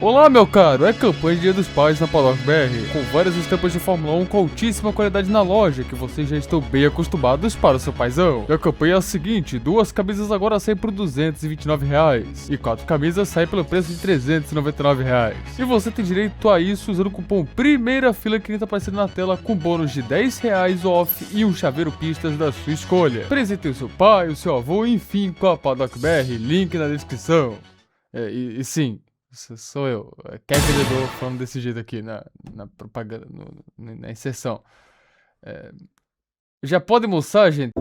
Olá, meu caro, é campanha de Dia dos Pais na Paddock BR, com várias estampas de Fórmula 1 com altíssima qualidade na loja, que vocês já estão bem acostumados para o seu paizão. E a campanha é a seguinte: 2 camisas agora saem por R$229 e 4 camisas saem pelo preço de R$399. E você tem direito a isso usando o cupom Primeira Fila que está aparecendo na tela, com bônus de R$10 off e um chaveiro pistas da sua escolha. Presentei o seu pai, o seu avô, enfim, com a Paddock BR, link na descrição. Sim, sou eu, Kevin Vendedor, falando desse jeito aqui na propaganda, na inserção. Já pode almoçar, gente?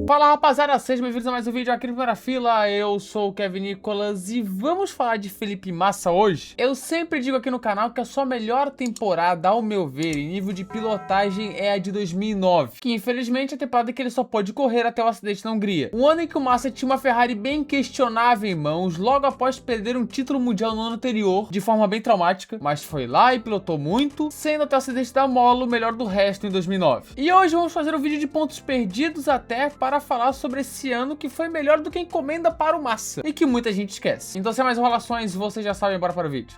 Fala, rapaziada, sejam bem-vindos a mais um vídeo aqui no Primeira Fila. Eu sou o Kevin Nicolas e vamos falar de Felipe Massa hoje. Eu sempre digo aqui no canal que a sua melhor temporada, ao meu ver, em nível de pilotagem, é a de 2009, que infelizmente é a temporada que ele só pôde correr até o acidente na Hungria. Um ano em que o Massa tinha uma Ferrari bem questionável em mãos, logo após perder um título mundial no ano anterior, de forma bem traumática, mas foi lá e pilotou muito, sendo até o acidente da Mola o melhor do resto em 2009. E hoje vamos fazer um vídeo de pontos perdidos até para falar sobre esse ano que foi melhor do que encomenda para o Massa e que muita gente esquece. Então, sem mais enrolações, vocês já sabem, bora para o vídeo.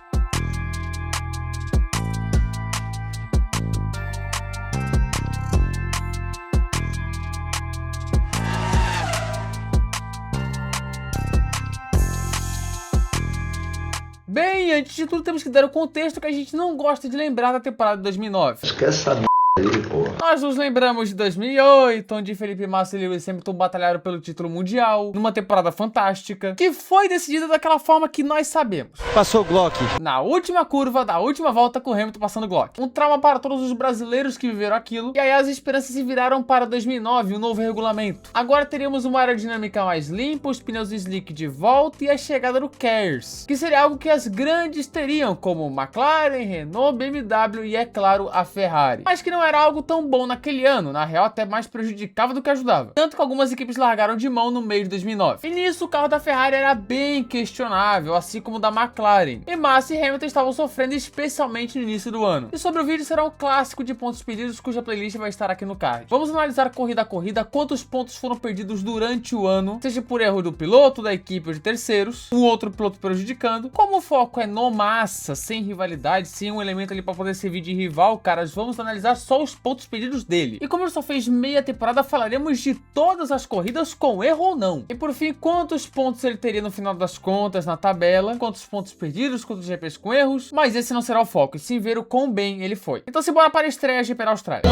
Bem, antes de tudo temos que dar o contexto que a gente não gosta de lembrar da temporada de 2009. Esquece essa aí, porra. Nós nos lembramos de 2008, onde Felipe Massa e Lewis Hamilton batalharam pelo título mundial, numa temporada fantástica, que foi decidida daquela forma que nós sabemos. Passou o Glock. Na última curva da última volta com o Hamilton passando o Glock. Um trauma para todos os brasileiros que viveram aquilo, e aí as esperanças se viraram para 2009, um novo regulamento. Agora teríamos uma aerodinâmica mais limpa, os pneus slick de volta e a chegada do KERS, que seria algo que as grandes teriam, como McLaren, Renault, BMW e, é claro, a Ferrari. Mas que não era algo tão bom naquele ano, na real até mais prejudicava do que ajudava. Tanto que algumas equipes largaram de mão no meio de 2009. E nisso o carro da Ferrari era bem questionável, assim como o da McLaren. E Massa e Hamilton estavam sofrendo especialmente no início do ano. E sobre o vídeo será um clássico de pontos perdidos cuja playlist vai estar aqui no card. Vamos analisar corrida a corrida quantos pontos foram perdidos durante o ano, seja por erro do piloto, da equipe ou de terceiros, um outro piloto prejudicando. Como o foco é no Massa, sem rivalidade, sem um elemento ali para poder servir de rival, caras, vamos analisar só os pontos perdidos dele. E como ele só fez meia temporada, falaremos de todas as corridas com erro ou não. E por fim, quantos pontos ele teria no final das contas na tabela, quantos pontos perdidos, quantos GPs com erros, mas esse não será o foco, e sim ver o quão bem ele foi. Então se bora para a estreia GP da Austrália.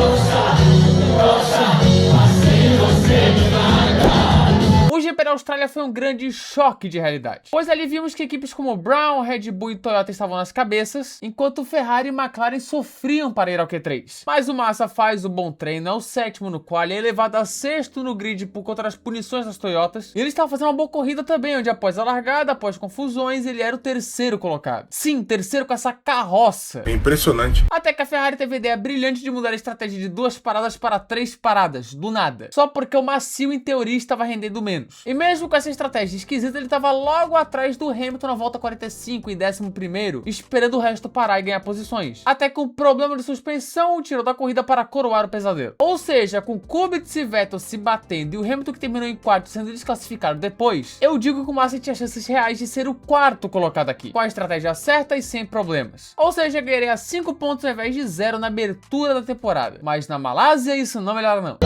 O GP da Austrália foi um grande choque de realidade, pois ali vimos que equipes como Brown, Red Bull e Toyota estavam nas cabeças, enquanto Ferrari e McLaren sofriam para ir ao Q3. Mas o Massa faz o bom treino, é o 7º no quali, é elevado a 6º no grid por conta das punições das Toyotas, e ele estava fazendo uma boa corrida também, onde após a largada, após confusões, ele era o 3º colocado. Sim, 3º com essa carroça. É impressionante. Até que a Ferrari teve a ideia brilhante de mudar a estratégia de 2 paradas para 3 paradas, do nada, só porque o macio em teoria estava rendendo menos. E mesmo com essa estratégia esquisita, ele estava logo atrás do Hamilton na volta 45 e 11º, esperando o resto parar e ganhar posições. Até que um problema de suspensão o tirou da corrida para coroar o pesadelo. Ou seja, com Kubica e Vettel se batendo e o Hamilton que terminou em quarto sendo desclassificado depois, eu digo que o Massa tinha chances reais de ser o 4º colocado aqui, com a estratégia certa e sem problemas. Ou seja, ganharia 5 pontos ao invés de 0 na abertura da temporada. Mas na Malásia isso não melhora não.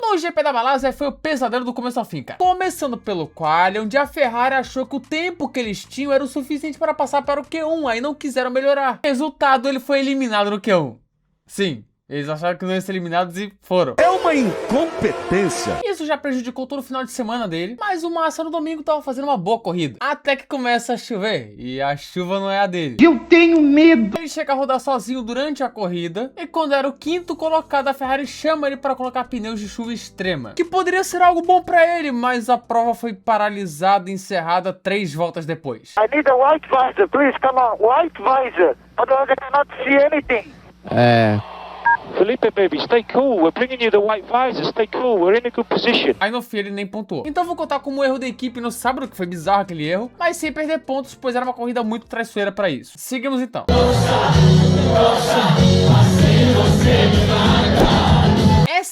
No GP da Malásia foi o pesadelo do começo ao fim, cara. Começando pelo quali, onde a Ferrari achou que o tempo que eles tinham era o suficiente para passar para o Q1, aí não quiseram melhorar. Resultado, ele foi eliminado no Q1. Sim, eles acharam que não iam ser eliminados e foram. É uma incompetência. Isso já prejudicou todo o final de semana dele, mas o Massa no domingo tava fazendo uma boa corrida. Até que começa a chover, e a chuva não é a dele. Eu tenho medo. Ele chega a rodar sozinho durante a corrida, e quando era o 5º colocado, a Ferrari chama ele para colocar pneus de chuva extrema, que poderia ser algo bom para ele, mas a prova foi paralisada e encerrada 3 voltas depois. I need a white visor, please, come on, white visor, otherwise I cannot see anything. Felipe, baby, stay cool. We're bringing you the white visor. Stay cool. We're in a good position. Aí no fim ele nem pontuou. Então vou contar como erro da equipe no sábado, que foi bizarro aquele erro, mas sem perder pontos, pois era uma corrida muito traiçoeira para isso. Seguimos então.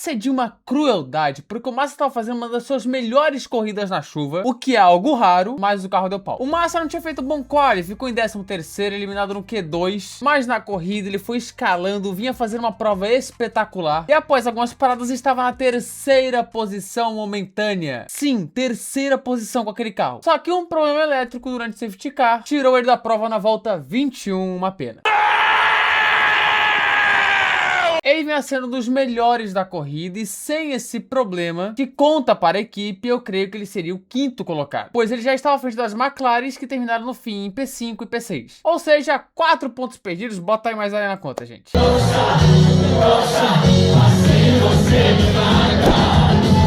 Isso é de uma crueldade, porque o Massa estava fazendo uma das suas melhores corridas na chuva, o que é algo raro, mas o carro deu pau. O Massa não tinha feito bom quali, ficou em 13º, eliminado no Q2, mas na corrida ele foi escalando, vinha fazendo uma prova espetacular, e após algumas paradas estava na 3ª posição momentânea. Sim, 3ª posição com aquele carro. Só que um problema elétrico durante o safety car tirou ele da prova na volta 21, uma pena. Ele vinha sendo um dos melhores da corrida e sem esse problema que conta para a equipe, eu creio que ele seria o 5º colocado, pois ele já estava à frente das McLarens que terminaram no fim em P5 e P6. Ou seja, 4 pontos perdidos, bota aí mais aí na conta, gente.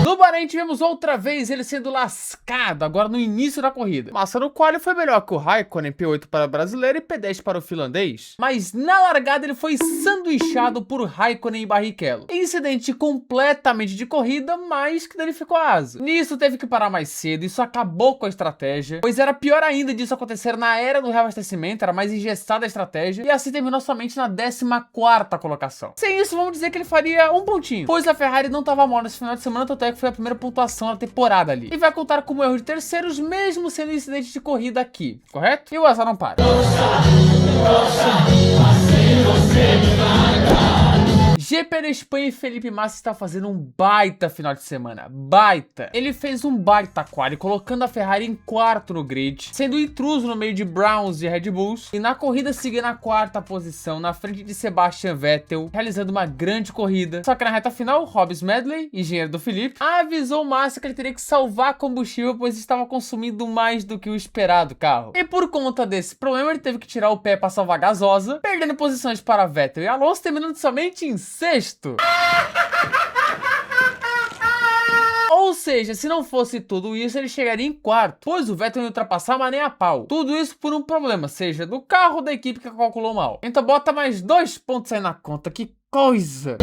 No Bahrein tivemos outra vez ele sendo lascado, agora no início da corrida. Massa no quali foi melhor que o Raikkonen, P8 para o brasileiro e P10 para o finlandês. Mas na largada ele foi sanduichado por Raikkonen e Barrichello. Incidente completamente de corrida, mas que danificou a asa. Nisso teve que parar mais cedo, isso acabou com a estratégia, pois era pior ainda disso acontecer na era do reabastecimento, era mais engessada a estratégia, e assim terminou somente na 14ª colocação. Sem isso, vamos dizer que ele faria um pontinho, pois a Ferrari não estava mal nesse final de semana, até que foi a primeira pontuação da temporada ali. E vai contar como erro de terceiros, mesmo sendo incidente de corrida aqui, correto? E o azar não para. GP da Espanha e Felipe Massa está fazendo um baita final de semana, baita. Ele fez um baita quali, colocando a Ferrari em 4º no grid, sendo intruso no meio de Browns e Red Bulls, e na corrida seguiu na 4ª posição, na frente de Sebastian Vettel, realizando uma grande corrida. Só que na reta final, Hobbs Medley, engenheiro do Felipe, avisou Massa que ele teria que salvar combustível, pois estava consumindo mais do que o esperado o carro. E por conta desse problema, ele teve que tirar o pé para salvar a gasosa, perdendo posições para Vettel e Alonso, terminando somente em 6º. Ou seja, se não fosse tudo isso, ele chegaria em 4º, pois o Vettel ia ultrapassar, mas nem a pau. Tudo isso por um problema, seja do carro ou da equipe que calculou mal. Então bota mais 2 pontos aí na conta, que coisa!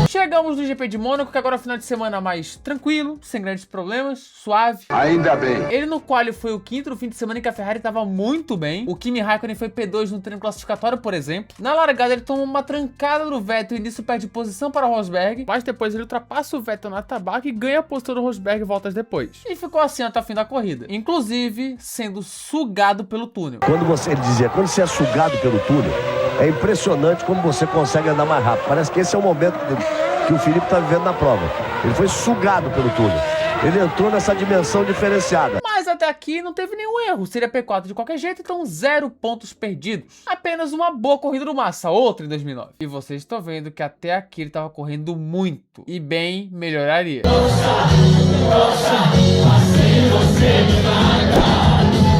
Chegamos no GP de Mônaco, que agora é um final de semana mais tranquilo, sem grandes problemas, suave. Ainda bem. Ele no quali foi o 5º, no fim de semana em que a Ferrari estava muito bem. O Kimi Raikkonen foi P2 no treino classificatório, por exemplo. Na largada ele tomou uma trancada do Vettel e nisso perde posição para o Rosberg, mas depois ele ultrapassa o Vettel na tabaca e ganha a posição do Rosberg voltas depois. E ficou assim até o fim da corrida, inclusive sendo sugado pelo túnel. Quando ele dizia, quando você é sugado pelo túnel, é impressionante como você consegue andar mais rápido. Parece que esse é o momento que o Felipe está vivendo na prova. Ele foi sugado pelo túnel. Ele entrou nessa dimensão diferenciada. Mas até aqui não teve nenhum erro. Seria P4 de qualquer jeito, então 0 pontos perdidos. Apenas uma boa corrida do Massa, outra em 2009. E vocês estão vendo que até aqui ele estava correndo muito. E bem, melhoraria.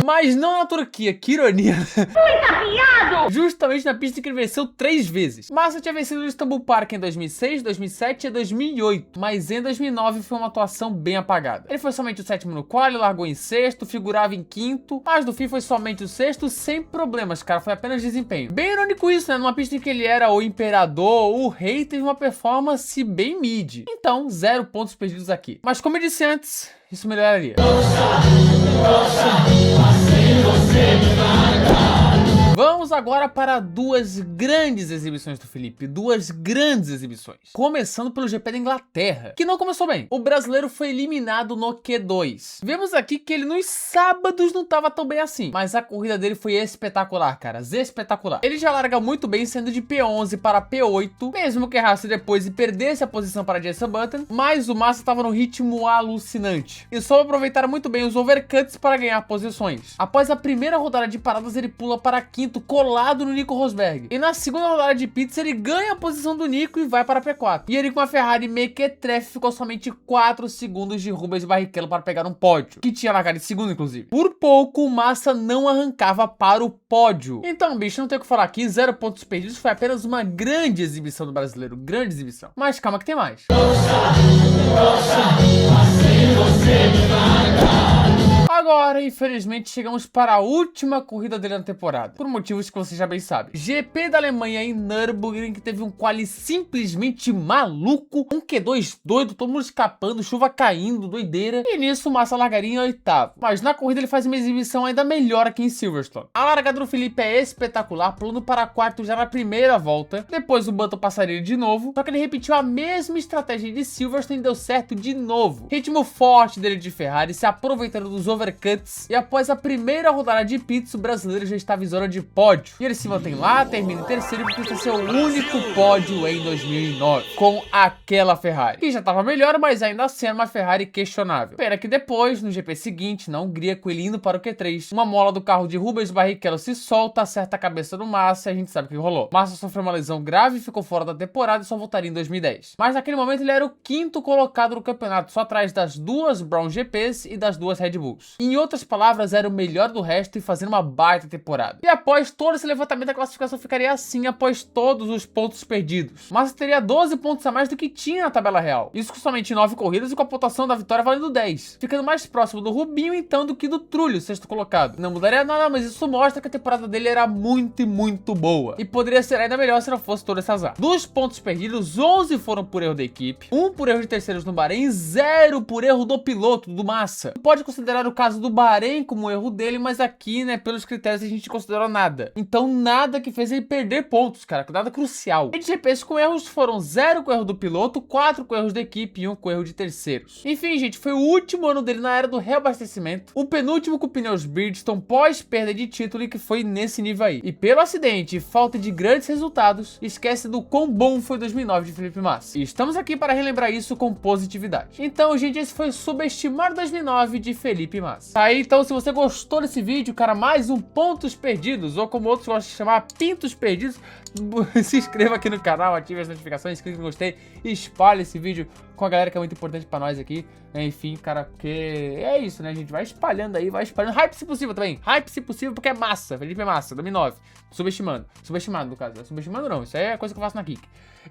Mas não na Turquia, que ironia. Justamente na pista que ele venceu 3 vezes. Massa tinha vencido o Istanbul Park em 2006, 2007 e 2008, mas em 2009 foi uma atuação bem apagada. Ele foi somente o 7º no quali, largou em 6º, figurava em 5º, mas no fim foi somente o 6º sem problemas, cara, foi apenas desempenho. Bem irônico isso, né? Numa pista em que ele era o imperador, o rei, teve uma performance bem mid. Então, 0 pontos perdidos aqui. Mas como eu disse antes, isso melhoraria. Vamos agora para 2 grandes exibições do Felipe, 2 grandes exibições. Começando pelo GP da Inglaterra, que não começou bem. O brasileiro foi eliminado no Q2. Vemos aqui que ele nos sábados não estava tão bem assim, mas a corrida dele foi espetacular, caras, espetacular. Ele já larga muito bem, sendo de P11 para P8, mesmo que errasse depois e perdesse a posição para Jenson Button, mas o Massa estava num ritmo alucinante. E soube aproveitar muito bem os overcuts para ganhar posições. Após a primeira rodada de paradas, ele pula para 5º, colado no Nico Rosberg. E na segunda rodada de pits, ele ganha a posição do Nico e vai para P4. E ele com a Ferrari mequetrefe ficou somente 4 segundos de Rubens Barrichello para pegar um pódio, que tinha largado em segundo, inclusive. Por pouco, o Massa não arrancava para o pódio. Então, bicho, não tem o que falar aqui, 0 pontos perdidos, foi apenas uma grande exibição do brasileiro, grande exibição. Mas calma que tem mais. Agora, infelizmente, chegamos para a última corrida dele na temporada, por motivos que você já bem sabe. GP da Alemanha em Nürburgring, que teve um quali simplesmente maluco, um Q2 doido, todo mundo escapando, chuva caindo, doideira, e nisso o Massa largaria em oitavo. Mas na corrida ele faz uma exibição ainda melhor aqui em Silverstone. A largada do Felipe é espetacular, pulando para quarto já na primeira volta, depois o Button passaria de novo, só que ele repetiu a mesma estratégia de Silverstone e deu certo de novo. Ritmo forte dele de Ferrari, se aproveitando dos overcuts, e após a primeira rodada de pits, o brasileiro já estava em zona de pódio. E ele se mantém lá, termina em terceiro e conquista seu único pódio em 2009, com aquela Ferrari, que já estava melhor, mas ainda assim era uma Ferrari questionável. Pena que depois, no GP seguinte, na Hungria, com ele indo para o Q3, uma mola do carro de Rubens Barrichello se solta, acerta a cabeça do Massa e a gente sabe o que rolou. Massa sofreu uma lesão grave, ficou fora da temporada e só voltaria em 2010. Mas naquele momento ele era o quinto colocado no campeonato, só atrás das duas Brown GPs e das duas Red Bulls. Em outras palavras, era o melhor do resto e fazendo uma baita temporada. E após todo esse levantamento, a classificação ficaria assim após todos os pontos perdidos. Massa teria 12 pontos a mais do que tinha na tabela real. Isso com somente 9 corridas e com a pontuação da vitória valendo 10. Ficando mais próximo do Rubinho, então, do que do Trulli, sexto colocado. Não mudaria nada, mas isso mostra que a temporada dele era muito boa. E poderia ser ainda melhor se não fosse todo esse azar. Dos pontos perdidos, 11 foram por erro da equipe, 1 por erro de terceiros no Bahrein, 0 por erro do piloto, do Massa. Pode considerar o caso do Bahrein como erro dele, mas aqui, né, pelos critérios a gente considerou nada. Então nada que fez ele perder pontos, cara, nada crucial. E de GPs com erros foram 0 com erro do piloto, 4 com erros da equipe e 1 com erro de terceiros. Enfim, gente, foi o último ano dele na era do reabastecimento, o penúltimo com pneus Bridgestone pós perda de título e que foi nesse nível aí. E pelo acidente e falta de grandes resultados, esquece do quão bom foi 2009 de Felipe Massa. E estamos aqui para relembrar isso com positividade. Então, gente, esse foi Subestimar 2009 de Felipe Massa. Tá aí, então, se você gostou desse vídeo, cara, mais um Pontos Perdidos, ou como outros gostam de chamar, Pintos Perdidos, se inscreva aqui no canal, ative as notificações, clique no gostei e espalhe esse vídeo com a galera que é muito importante pra nós aqui. Enfim, cara, porque é isso, né, gente? Vai espalhando aí, vai espalhando. Hype se possível também. Hype se possível porque é massa. Felipe é massa, 2009. Subestimando. Subestimado, no caso. Subestimando não, isso aí é coisa que eu faço na Kik.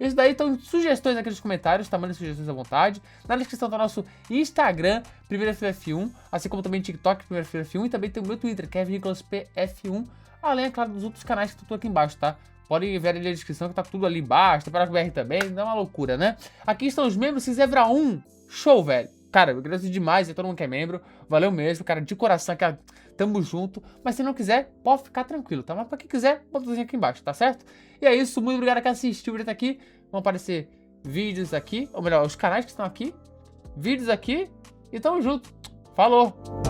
Isso daí, então, sugestões aqui nos comentários, tá? Mandem sugestões à vontade. Na descrição tá o nosso Instagram, Primeira Fila F1, assim como também TikTok, Primeira Fila F1, e também tem o meu Twitter, que é @PF1, além, é claro, dos outros canais que estão aqui embaixo, tá? Podem ver ali na descrição que tá tudo ali embaixo, tem para BR também, dá uma loucura, né? Aqui estão os membros, Zebra 1, show, velho. Cara, eu agradeço demais a todo mundo que é membro, valeu mesmo, cara, de coração, cara, tamo junto. Mas se não quiser, pode ficar tranquilo, tá? Mas pra quem quiser, botãozinho aqui embaixo, tá certo? E é isso, muito obrigado a quem assistiu até aqui. Vão aparecer vídeos aqui, ou melhor, os canais que estão aqui, vídeos aqui, e tamo junto. Falou!